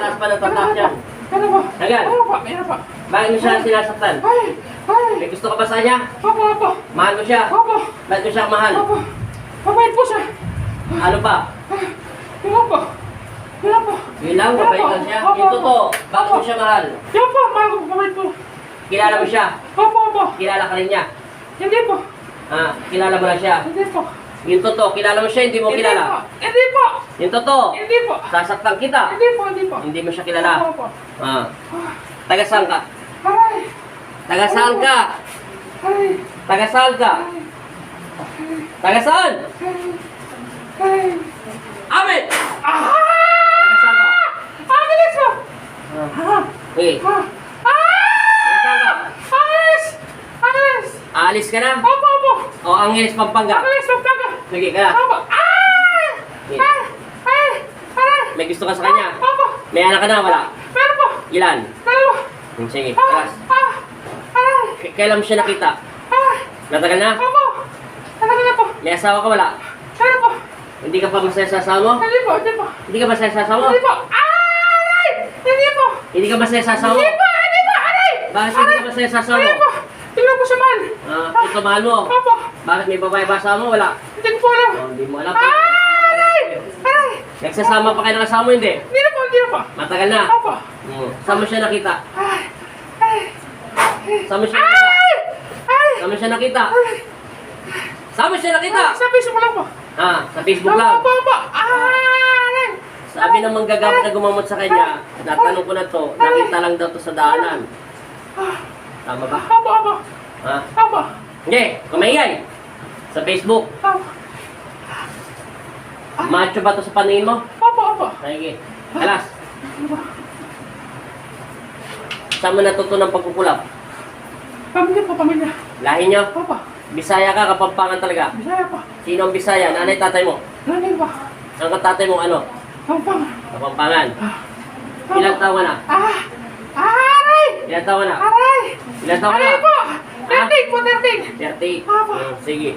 tataas pa ng tataas yan. Ano po? Tagal. Ano po? Meron po. Bakit mo siya sinasaktan? May gusto ka ba sa kanya? Opo, opo. Mahal mo siya? Opo. Bakit mo siya mahal? Opo. Mabait po siya. Ano pa? Yun po. Yun po. Yun lang, mabait lang siya. Opo, Yung opo. totoo, bakit mo siya mahal? Yun po, mahal ko, mabait po. Kilala mo siya? Opo, opo. Kilala ka rin niya? Hindi po. Kilala mo lang siya? Hindi po. Yung totoo, kilala mo siya, hindi mo kilala? Hindi po. Yung totoo, Hindi po. sasaktan kita. Hindi po, hindi po. Hindi mo siya kilala. Opo, opo. Taga saan ka? Aray. Taga saan ka? Aray. Taga saan ka? Taga saan? Aray. Amin! Ah! Taga saan ka? Agilis po. Eh, Ah! taga saan ka? Agilis. Agilis. Aalis ka na? Opo, opo. O Angeles, Pampanga? Agilis, magkaga. Sige ka na. Opo. Ah! Eh, Ay! Aray. may gusto ka sa kanya? Opo. May anak ka na? Wala? Meron po. Ilan? Dalawa. Sige, Ah! alas. Aray. Kailan mo siya nakita? Ah! Matagal na? Opo. Ano na po? May asawa ka? Wala? Meron po. Hindi ka pa masaya sa asawa mo? Hindi po, hindi po. Hindi ka masaya sa asawa mo? Hindi po. Aray! Hindi po. Hindi ka masaya sa asawa mo? Hindi po, hindi po. Aray! Bakit hindi ka masaya sa asawa mo? Hindi po. Tingnan po siya man. Ito mahal mo? Opo. Bakit may babae ba asawa mo? Wala? Hindi ko po alam. Hindi mo alam. Aray! Aray! Nagsasama pa kayo ng asawa mo, hindi? Hindi na po, hindi na po. Matagal na? Opo. Saan mo siya nakita? Ay! Ay! Saan mo siya nakita? Ay! Ay! Saan mo siya nakita? Saan mo siya nakita? Sa piso mo lang po. Sa Facebook lang. Opo, opo. Aray! Sabi ng manggagamit na gumamot sa kanya, natanong ko na to, nakita lang daw to sa daanan. Tama ba? Opo, opo. Ha? Opo. Hindi, kumaingay. Sa Facebook. Opo. Macho ba to sa paningin mo? Opo, opo. Sige. Alas. Saan mo natuto ng pagkukulap? Pamilya po, pamilya. Lahi nyo? Opo. Bisaya ka, Kapampangan talaga. Bisaya po. Sino ang Bisaya? Nanay, tatay mo? Nanay po. Ang katatay mo ano? Pampang. Kapampangan. Ilang taon na? Aray! Ilang taon na? Aray! Ilang taon na? Aray po! 13 po, 13. 30. Opo. Sige.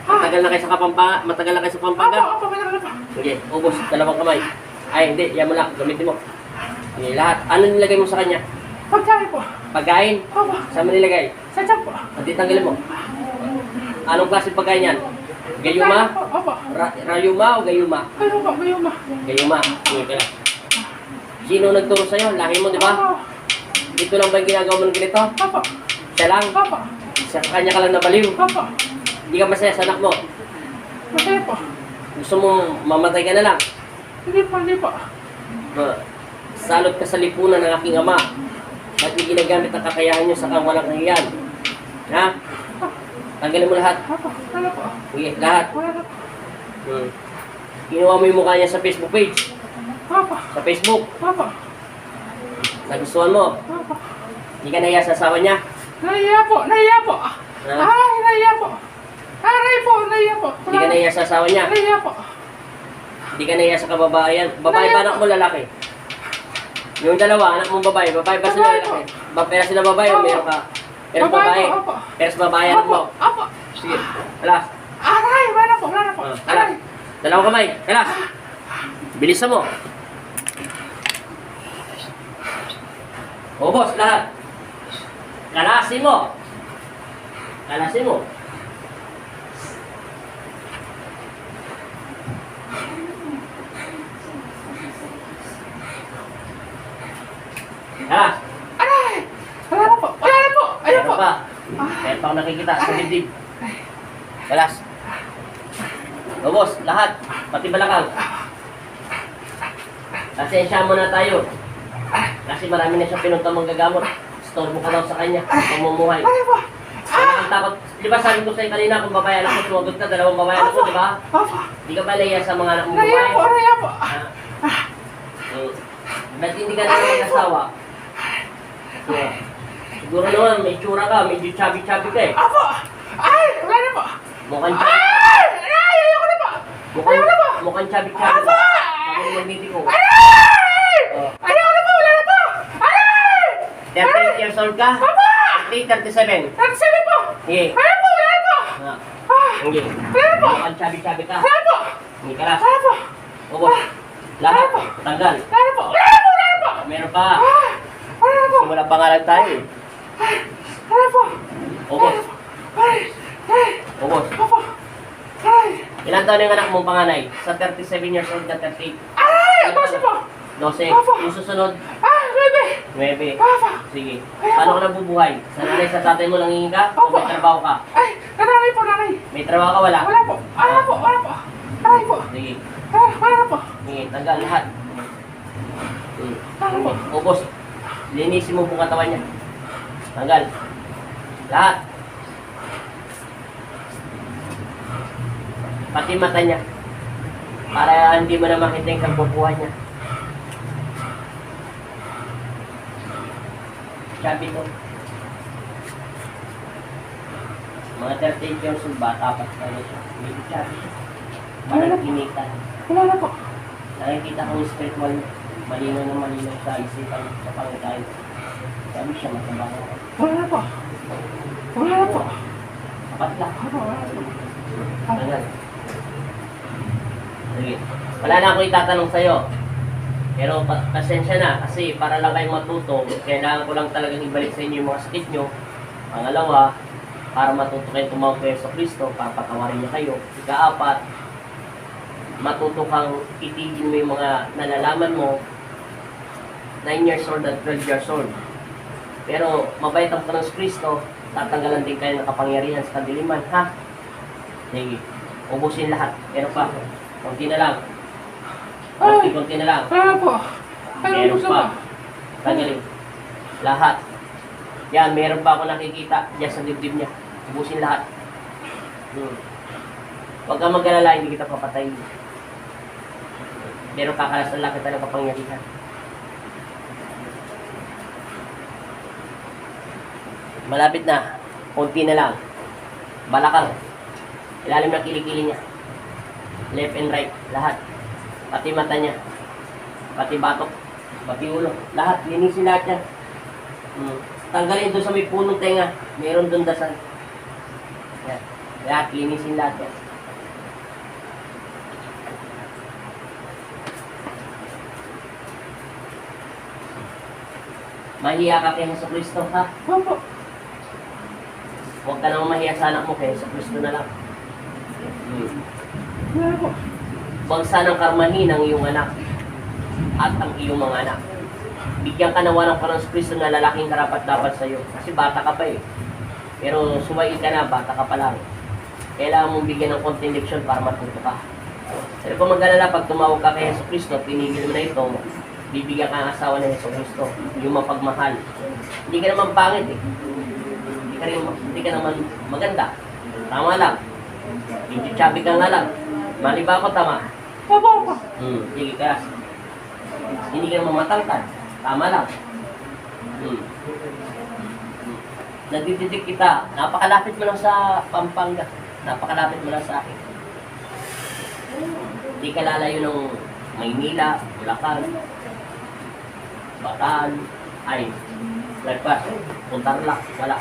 Matagal na kayo sa Kapampangan? Matagal na kayo sa Opo, Pampanga? opo, meron na po. Sige, ubos. Dalawang kamay. Ay, hindi. Yan mo lang. Gamitin mo. Sige, lahat. Ano nilagay mo sa kanya? Pagkain po. Pagkain? Opo. Saan mo nilagay? Sa tiyan po. At tanggalin mo. Anong klase pagkain yan? Gayuma? Opo. Rayuma o gayuma? Mayuma, mayuma. Gayuma. Sige ka lang. Sino nagturo sa'yo? Lahi mo, di ba? Opo. Dito lang ba yung ginagawa mo ng ganito? Opo. Siya lang? Opo. Sa kanya ka lang nabaliw? Opo. Hindi ka masaya sa anak mo? Masaya po. Gusto mo mamatay ka na lang? Hindi po, hindi po. Salot ka sa lipunan ng aking ama. Ba't di ginagamit ang kakayahan nyo sa kang walang kahiyan? Ha? Tanggalin mo lahat. Opo. Wala po. Sige, lahat. Wala na po. Kinuha mo yung mukha niya sa Facebook page. Opo. Sa Facebook. Opo. Nagustuhan mo. Opo. Hindi ka nahiya sa asawa niya. Nahiya po, nahiya po. Ay, nahiya po. Aray po, nahiya po. Hindi ka nahiya sa asawa niya. Nahiya po. Hindi ka nahiya sa kababayan. Babae ba anak mo lalaki? Yung dalawa, anak mong babae. Babae ba sila Babae po. lalaki? Pera sila babae o meron ka? Pero Babae babae. po, opo. Pero sa babae anak mo. Opo. Sige. Alas. Aray, wala na po, wala na po. Alas. Aray. Dalawang kamay. Alas. Bilisan mo. Ubos lahat. Kalasin mo. Kalasin mo. Alas. Aray! Wala na po, wala na po. Ayun Ano po. pa? Meron pa ako nakikita sa dibdib. Alas. Ubos lahat. Pati balakang. Pasensya mo na tayo. Kasi marami na siya pinuntang manggagamot. Storbo ka daw sa kanya. Pamumuhay. Ayun po. Ang takot. Di ba sabi ko sa'yo kanina kung babae anak mo, sumagot ka, dalawang babae anak mo, di ba? Opo. Di ka ba nahiya sa mga anak mo Nahiya babae? po, nahiya po. Ba't hindi ka naman nag-asawa? Siguro naman, may tsura ka, medyo chubby-chubby ka eh. Opo. Ay, wala na po. Mukhang chubby. Ay! Aray, ayoko na po. Ayoko na po. Mukhang chubby-chubby ka. Opo. Sabi ng magbiti ko. Aray! Ayoko na po, wala na po. Aray! 38 years old ka? Opo. 37. 37 po. Sige. Ayun po, wala na po. Sige. Wala na po. Mukhang chubby-chubby ka. Wala po. Hindi ka lang. Wala po. Ubos. Lahat. Tanggal. Wala na po. Wala na po. Meron pa. Wala po. Simula pangalan tayo eh. Wala po. Ubos. Ay. Ay. Ubos. Opo. Ay. Ilan taon yung anak mong panganay? Sa 37 years old ka, 38. Ay. Ito po. 12. Opo. Yung susunod, Ah, bebe. 9. Opo. Sige. Paano ka nabubuhay? Sa nanay, sa tatay mo lang hihingi ka? O Opo. may trabaho ka? Ay, nanay po, nanay. May trabaho ka, wala? Wala po. Wala po. Wala po. Nanay po. Sige. Wala po. Sige, tanggal lahat. Sige. Wala po. Ubos. Linisin mo buong katawan niya. Tanggal. Lahat. Pati mata niya. Para hindi mo na makita yung kagbubuhan niya. Sabi ko. Mga 38 years old, bata pa tayo siya. Hindi sabi siya. Parang kinita. Wala na po. Nakikita ko yung spiritual malinaw na malinaw sa isipan sa Panginoon. Sabi siya, mataba ko. Wala na po. Wala na po. Sapat lang. Wala na po. Ganyan. Sige. Wala na akong itatanong sa'yo. Pero pasensya na kasi para lang kayong matuto, kailangan ko lang talagang ibalik sa inyo yung mga sakit nyo. Pangalawa, para matuto kayo tumawag kay Jesucristo, papatawarin niya kayo. Ika-apat, matuto kang itigil mo yung mga nalalaman mo 9 years old at 12 years old. Pero mabait ang Panginoon Kristo, tatanggalan din kayo ng kapangyarihan sa kadiliman, ha? Sige, ubusin lahat. Pero pa, konti na lang. Konti na lang. Wala po. Ay, Meron ubus na pa. po. Tanggalin. Lahat. Yan, meron pa ako nakikita diyan sa dibdib niya. Ubusin lahat. Huwag kang mag-alala, hindi kita papatayin. Pero kakalas na lang kita ng kapangyarihan. Malapit na. Konti na lang. Balakang. Ilalim ng kilikili niya. Left and right. Lahat. Pati mata niya. Pati batok. Pati ulo. Lahat. Linisin lahat yan. Tanggalin doon sa may punong tenga. Meron doon dasal. Yan. Lahat. Linisin lahat yan. Mahiya ka kay Jesucristo, ha? Opo. Huwag ka nang mahiya sa anak mo kay Jesucristo na lang. Wala po. Bagsa ng karmahin ang iyong anak at ang iyong mga anak. Bigyan ka ng walang Panginoon Kristo na lalaking karapat-dapat sa iyo. Kasi bata ka pa eh. Pero sumayin ka na, bata ka pa lang. Kailangan mong bigyan ng konting leksyon para matuto ka. Pero kung mag-alala, pag tumawag ka kay Jesucristo, pinigil mo na ito, bibigyan ka ng asawa ng Jesucristo, yung mapagmahal. Hindi ka naman pangit eh. Hindi ka naman maganda. Tama lang. Hindi chubby ka nga lang. Mali ba ako tama? Opo, opo. Sige ka. Hindi ka naman matangkad. Tama lang. Nagdididik kita. Napakalapit mo lang sa Pampanga. Napakalapit mo lang sa akin. Hindi ka lalayo ng Maynila, Bulacan, Bataan, ay, Lagpas, Puntarlac, wala.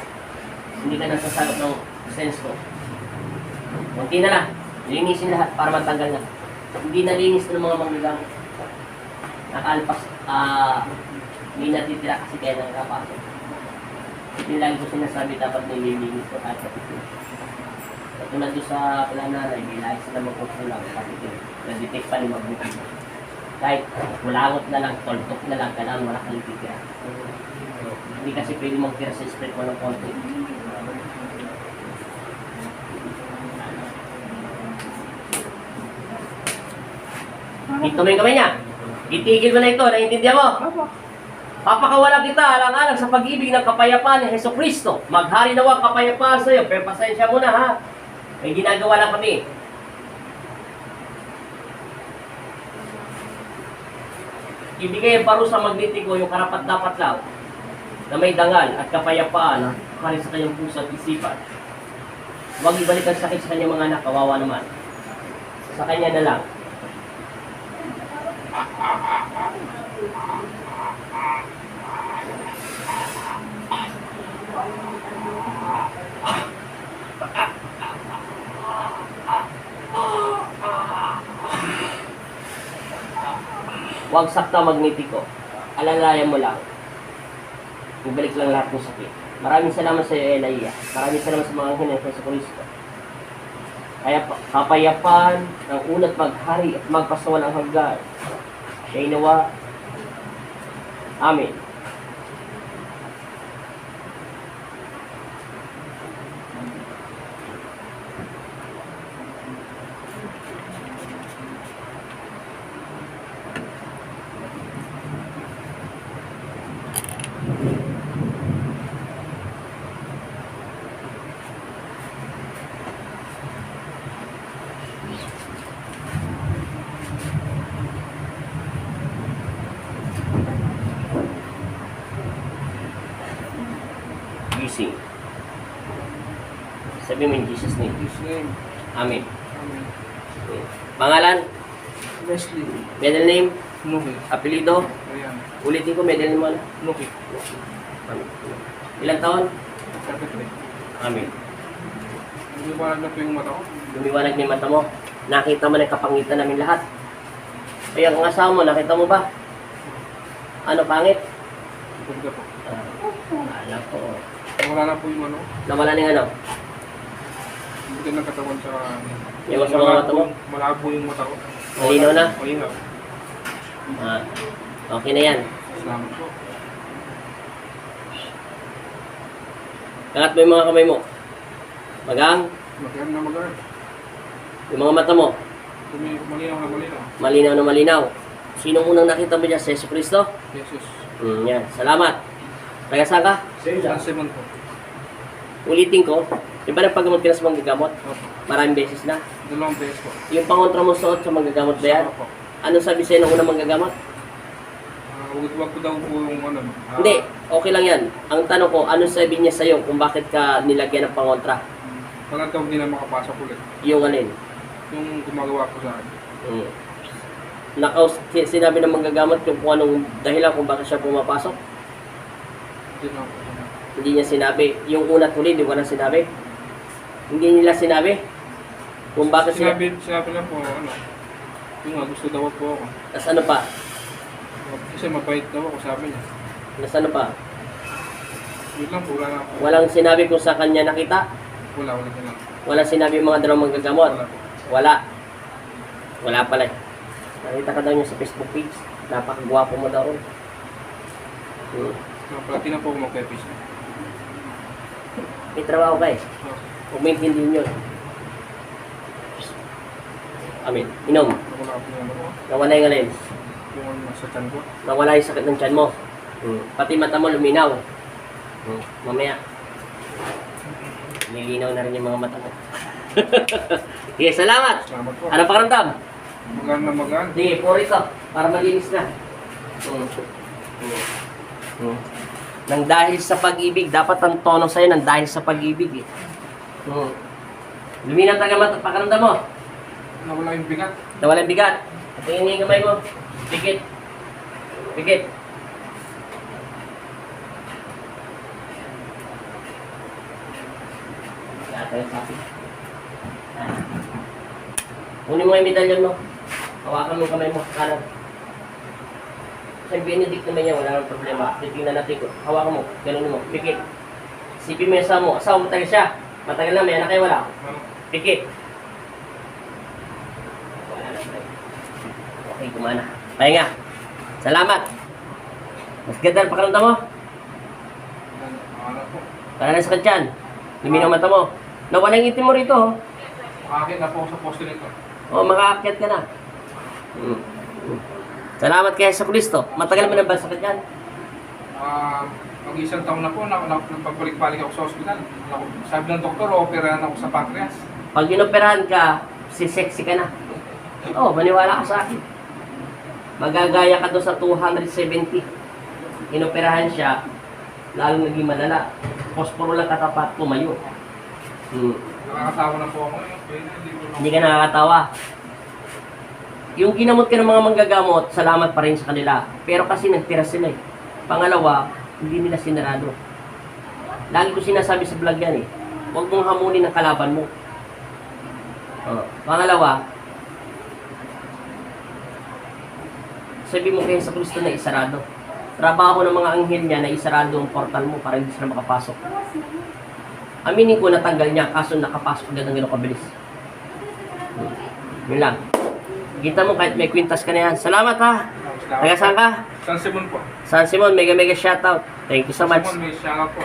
Hindi ka nasasagot ng sense ko. Kunti na lang. Linisin lahat para matanggal na. Hindi nalinis ng mga manggagamit. Nakalpas, hindi natitira kasi kaya nakakapasok. Hindi lagi ko sinasabi dapat nililinis ko kahit kapitid. Katulad doon sa palananay, may lagi sila magkukulang kapitid. Na-detect pa ni mabuti. Kahit kulangot na lang, toltok na lang, kailangan wala kang titira. Hindi kasi pwede magtira sa spread mo ng konti. Ito mo yung kamay niya. Itigil mo na ito, naiintindihan mo? Opo. Papakawalan kita alang-alang sa pag-ibig ng kapayapaan ni Jesucristo. Maghari na ang kapayapaan sa iyo. Pero pasensya mo na ha. May ginagawa lang kami. Ibigay ang parusa magnetiko yung karapat-dapat lang na may dangal at kapayapaan na hari sa kanyang puso at isipan. Huwag ibalik ang sakit sa kanyang mga anak, kawawa naman. Sa kanya na lang. Huwag sakta magnetiko. alalayan mo lang. Ibalik lang lahat ng sakit. Maraming salamat sa iyo, Elia. Maraming salamat sa mga anghel ng Kristo. Kaya kapayapan ng una't maghari at magpasawalang hanggan. Siya'y nawa. Amen. Gising. Sabi mo in Jesus' name. His name. Amen. Amen. Pangalan, Leslie. middle name, Nuki. apelido. Ayan. Ulitin ko, middle name mo na. Nuki. Amen. Ilang taon? 33. Amen. Hindi ba na po yung mata ko? Lumiwanag na yung mata mo. Nakita mo na yung kapangitan namin lahat. Kaya ang asawa mo, nakita mo ba? Ano, pangit? Ganda po. Alam ko. Wala na po yung ano. Nawala na yung ano? Hindi na katawan sa... Yung sa mga mata mo? Malabo yung mata ko. Malinaw na? Malinaw. Ah, okay na yan. Salamat po. Angat mo yung mga kamay mo. Magang. Maganda na maganda. Yung mga mata mo. Malinaw na malinaw. Malinaw na malinaw. Sino unang nakita mo dyan? Si Yesu Cristo? Jesus. Yan. Salamat. Taga saan ka? San Simon po. Ulitin ko. Di ba nagpagamot ka na sa manggagamot? Opo. Maraming beses na. 2 beses po. Yung pangontra mo suot sa manggagamot ba yan? Opo. Ano sabi sa'yo ng unang manggagamot? Huwag ko daw po yung ano. Hindi. Okay lang yan. Ang tanong ko, ano sabi niya sa'yo kung bakit ka nilagyan ng pangontra? Walang tawag nila makapasok ulit. Yung alin? Yung gumagawa ko sa akin. Sinabi ng manggagamot kung anong dahilan kung bakit siya pumapasok? Hindi na po. Hindi niya sinabi. Yung una at huli, di ko na sinabi. Hindi nila sinabi kung bakit Sinabi lang po, ano, yung nga gusto daw po ako. Tas ano pa? Kasi mabait daw ako, sabi niya. Tas ano pa? Yun lang po, wala na ako. Walang sinabi kung sa kanya nakita? Wala ka lang. Walang sinabi yung mga dalawang manggagamot? Wala po. Wala. Wala pala. Nakita ka daw niya sa Facebook page. Napakagwapo mo daw. Palati na po ako mag-pepis. May trabaho ka eh. Huwag mo intindihin yun. Amin. Inom. Wala po yung ano. Nawala yung alin. Yung ano nasa tiyan ko. Nawala yung sakit ng tiyan mo. Pati mata mo luminaw. Mamaya. Nilinaw na rin yung mga mata mo. Sige, salamat. Salamat po. Ano pakiramdam? Magaan na magaan. Sige, puri ka. Para malinis na. Nang dahil sa pag-ibig, dapat ang tono sa'yo nang dahil sa pag-ibig eh. Luminaw taga mata, pakiramdam mo. Nawala yung bigat. Nawala yung bigat. Tingin niya yung kamay mo. Pikit. Pikit. Yata yung sapi. Kunin mo yung medalyon mo. Hawakan mo yung kamay mo. Kanan. Sa Benedict naman yan, wala nang problema. Titingnan natin ko. Hawakan mo. Ganun mo. Pikit. Sipin mo yung asawa mo. Asawa mo tayo siya. Matagal na, may anak kayo wala. Pikit. Wala na. Okay, kumana. Pahinga. Salamat. Mas ganda ang pakiramdam mo. Ano po. Para na sa kantyan. Luminaw mata mo. Nawala yung itim mo rito. Oh. Makakit na po ako sa poste nito. Oh, makaakyat ka na. Salamat kay Yesu Cristo. Matagal mo na ba sa kantyan? Mag-isang taon na po, nagpagbalik-balik ako sa ospital. Sabi ng doktor, operahan ako sa pancreas. Pag inoperahan ka, sexy ka na. Oh, maniwala ka sa akin. Magagaya ka doon sa 270. Inoperahan siya, lalong naging malala. Posporo lang katapat, tumayo. Nakakatawa na po ako. Hindi ka nakakatawa. Yung ginamot ka ng mga manggagamot, salamat pa rin sa kanila. Pero kasi nagtira sila eh. Pangalawa, hindi nila sinarado. Lagi ko sinasabi sa vlog yan eh. Huwag mong hamunin ang kalaban mo. Pangalawa, sabi mo kayo sa Kristo na isarado. trabaho ng mga anghel niya na isarado ang portal mo para hindi sila makapasok. Aminin ko natanggal niya, kaso nakapasok agad ng gano'ng kabilis. Yun lang. Kita mo kahit may kwintas ka na yan. Salamat ha! Taga saan ka? San Simon po. San Simon, mega mega shoutout. Thank you so much. Simon, may shoutout po.